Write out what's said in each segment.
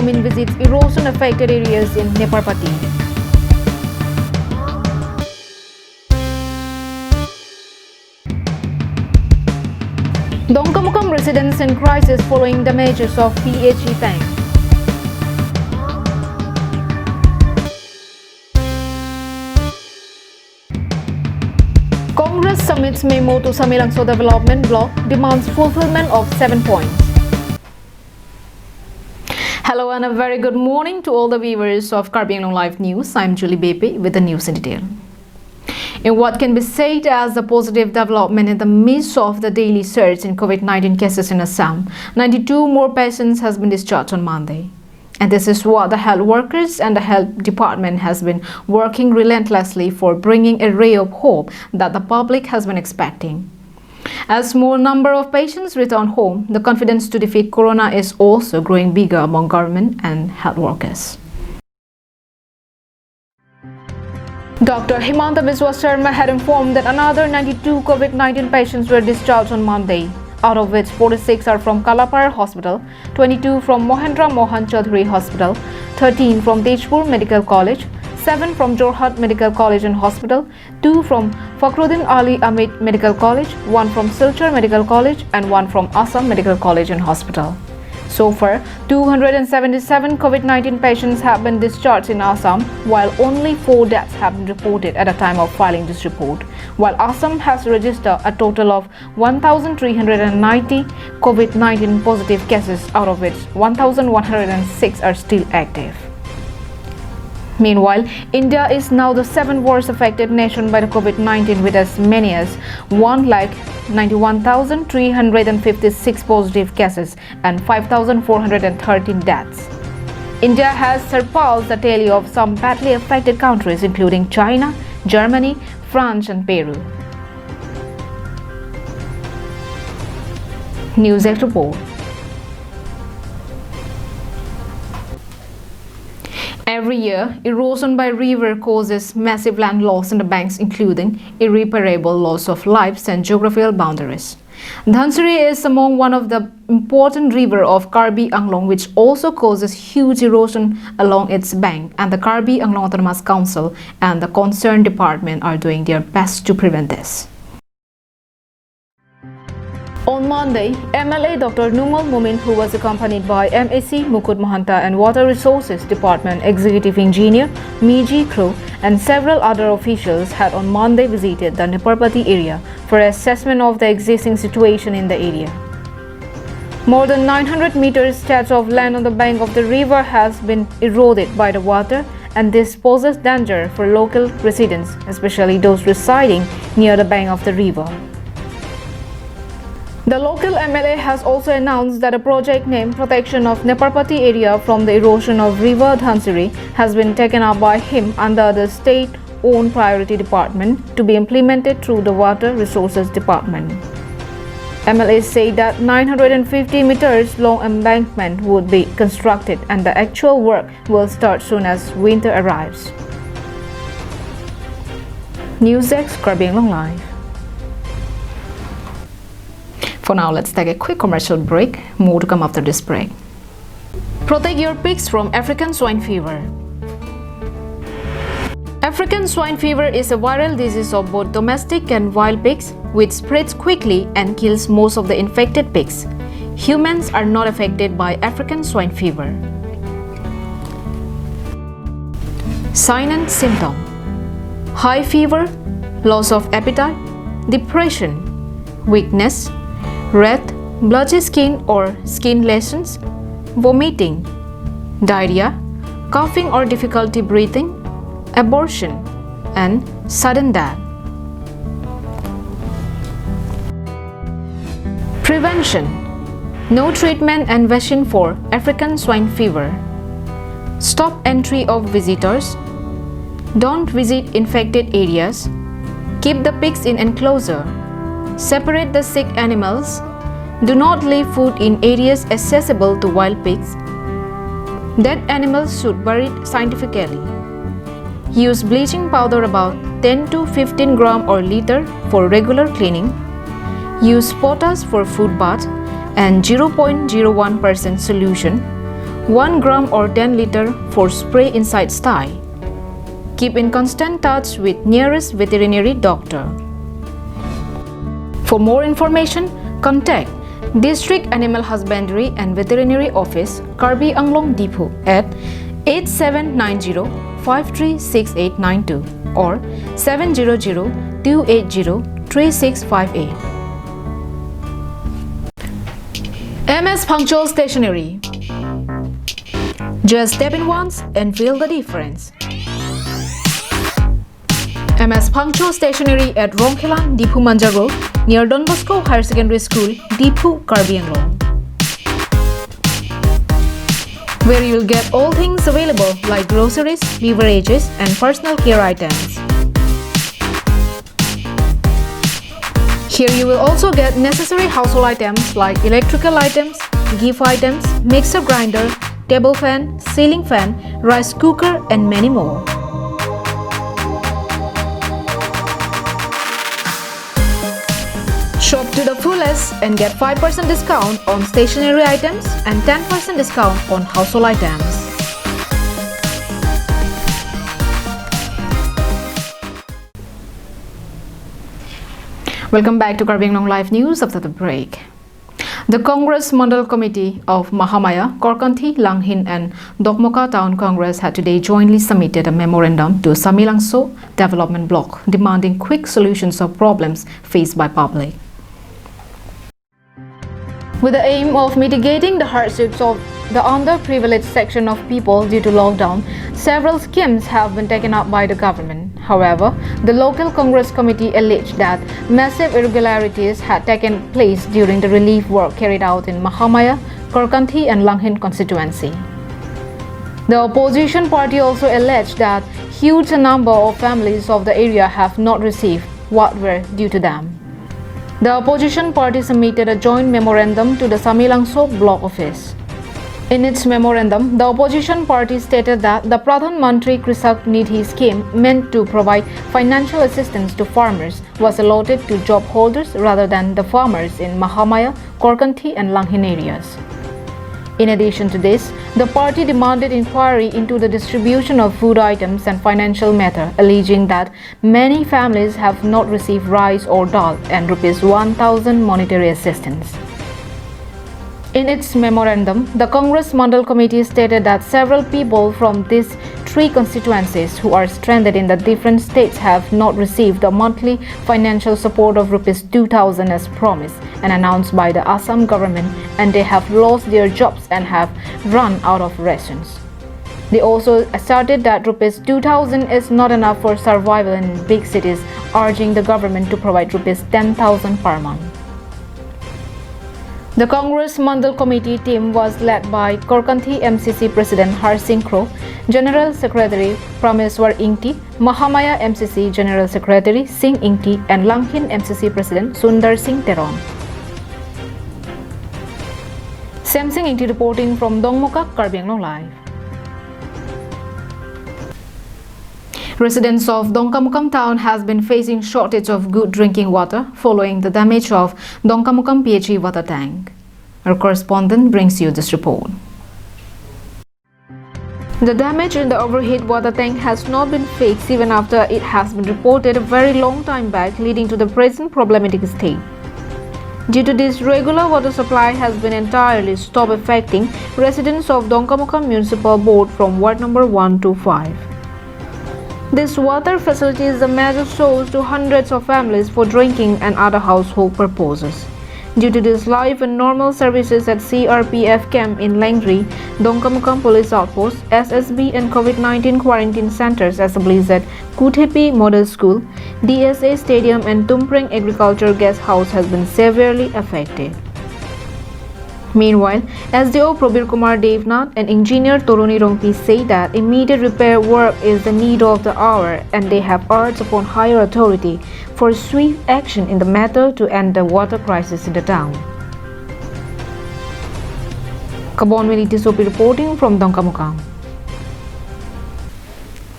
Mumin visits erosion-affected areas in Neparpati. Dongkamukam residents in crisis following damages of PHE tank. Congress submits memo to Samilangso Development Bloc, demands fulfillment of 7 points. Hello and a very good morning to all the viewers of Karbi Anglong Live News. I'm Julie Bepe with the news in detail. In what can be said as a positive development in the midst of the daily surge in COVID-19 cases in Assam, 92 more patients has been discharged on Monday. And this is what the health workers and the health department has been working relentlessly for, bringing a ray of hope that the public has been expecting. As more number of patients return home, the confidence to defeat corona is also growing bigger among government and health workers. Dr. Himanta Biswa Sharma had informed that another 92 COVID-19 patients were discharged on Monday, out of which 46 are from Kalapar Hospital, 22 from Mohendra Mohan Chaudhary Hospital, 13 from Tejpur Medical College, 7 from Jorhat Medical College and Hospital, 2 from Fakhruddin Ali Amit Medical College, 1 from Silchar Medical College and 1 from Assam Medical College and Hospital. So far, 277 COVID-19 patients have been discharged in Assam, while only 4 deaths have been reported at the time of filing this report, while Assam has registered a total of 1,390 COVID-19 positive cases, out of which 1,106 are still active. Meanwhile, India is now the 7th worst affected nation by the COVID-19 with as many as 1,91,356 positive cases and 5,413 deaths. India has surpassed the tally of some badly affected countries including China, Germany, France and Peru. NewsEx report. Every year, erosion by river causes massive land loss in the banks, including irreparable loss of lives and geographical boundaries. Dhansiri is among one of the important river of Karbi Anglong, which also causes huge erosion along its bank, and the Karbi Anglong Autonomous Council and the concerned department are doing their best to prevent this. On Monday, MLA Dr. Numal Mumin, who was accompanied by MAC Mukut Mahanta and Water Resources Department Executive Engineer Miji Crow and several other officials, had on Monday visited the Neparpati area for assessment of the existing situation in the area. More than 900 meters stretch of land on the bank of the river has been eroded by the water, and this poses danger for local residents, especially those residing near the bank of the river. The local MLA has also announced that a project named Protection of Neparpati Area from the Erosion of River Dhansiri has been taken up by him under the state-owned priority department to be implemented through the Water Resources Department. MLA said that 950 meters long embankment would be constructed and the actual work will start soon as winter arrives. NewsEx Karbi Anglong Live. For now, let's take a quick commercial break. More to come after this break. Protect your pigs from African swine fever. African swine fever is a viral disease of both domestic and wild pigs, which spreads quickly and kills most of the infected pigs. Humans are not affected by African swine fever. Sign and symptom: high fever, loss of appetite, depression, weakness, red, blotchy skin or skin lesions, vomiting, diarrhea, coughing or difficulty breathing, abortion, and sudden death. Prevention: no treatment and vaccine for African swine fever. Stop entry of visitors. Don't visit infected areas. Keep the pigs in enclosure. Separate the sick animals. Do not leave food in areas accessible to wild pigs. Dead animals should be buried scientifically. Use bleaching powder about 10 to 15 gram or liter for regular cleaning. Use potash for food bath and 0.01% solution. 1 gram or 10 liter for spray inside sty. Keep in constant touch with nearest veterinary doctor. For more information, contact District Animal Husbandry and Veterinary Office, Karbi Anglong Depot at 8790-536892 or 700-280-3658. MS Punctual Stationery. Just step in once and feel the difference. MS Punctual Stationery at Rongkhelan, Dipu Manja Road, near Don Bosco Higher Secondary School, Dipu, Karbi Anglong, where you will get all things available like groceries, beverages, and personal care items. Here you will also get necessary household items like electrical items, gift items, mixer grinder, table fan, ceiling fan, rice cooker, and many more. Shop to the fullest and get 5% discount on stationery items and 10% discount on household items. Welcome back to Karbi Anglong Live News after the break. The Congress Mandal Committee of Mahamaya, Korkanthi, Langhin and Dokmoka Town Congress had today jointly submitted a memorandum to Samilangso Development Block demanding quick solutions of problems faced by public. With the aim of mitigating the hardships of the underprivileged section of people due to lockdown, several schemes have been taken up by the government. However, the local Congress committee alleged that massive irregularities had taken place during the relief work carried out in Mahamaya, Korkanthi and Langhin constituency. The opposition party also alleged that huge number of families of the area have not received what were due to them. The opposition party submitted a joint memorandum to the Samilangso block office. In its memorandum, the opposition party stated that the Pradhan Mantri Krisak Nidhi scheme meant to provide financial assistance to farmers was allotted to job holders rather than the farmers in Mahamaya, Korkanthi and Langhin areas. In addition to this, the party demanded inquiry into the distribution of food items and financial matter, alleging that many families have not received rice or dal and Rs 1,000 monetary assistance. In its memorandum, the Congress Mandal Committee stated that several people from these three constituencies who are stranded in the different states have not received the monthly financial support of Rs 2,000 as promised and announced by the Assam government, and they have lost their jobs and have run out of rations. They also asserted that Rs 2,000 is not enough for survival in big cities, urging the government to provide Rs 10,000 per month. The Congress Mandal Committee team was led by Korkanthi MCC President Har Singh Kro, General Secretary Prameswar Ingti, Mahamaya MCC General Secretary Singh Ingti and Langhin MCC President Sundar Singh Teron. Sam Singh Ingti reporting from Dongmoka, Karbi Anglong Live. Residents of Dongkamukam town has been facing shortage of good drinking water following the damage of Dongkamukam PHE water tank. Our correspondent brings you this report. The damage in the overhead water tank has not been fixed even after it has been reported a very long time back, leading to the present problematic state. Due to this, regular water supply has been entirely stopped, affecting residents of Dongkamukam Municipal Board from Ward number 1 to 5. This water facility is a major source to hundreds of families for drinking and other household purposes. Due to this, live and normal services at CRPF camp in Langri, Dongkamukam Police Outpost, SSB and COVID-19 quarantine centers assemblies at Kuthepi Model School, DSA Stadium and Tumpreng Agriculture Guest House has been severely affected. Meanwhile, SDO Probir Kumar Devnath and engineer Toruni Rongpi say that immediate repair work is the need of the hour, and they have urged upon higher authority for swift action in the matter to end the water crisis in the town. Kabonwini Tisopi reporting from Dongkamukam.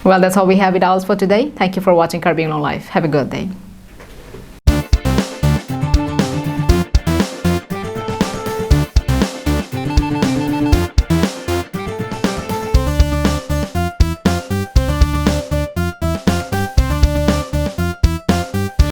Well, that's all we have it out for today. Thank you for watching Karbi Anglong Live. Have a good day.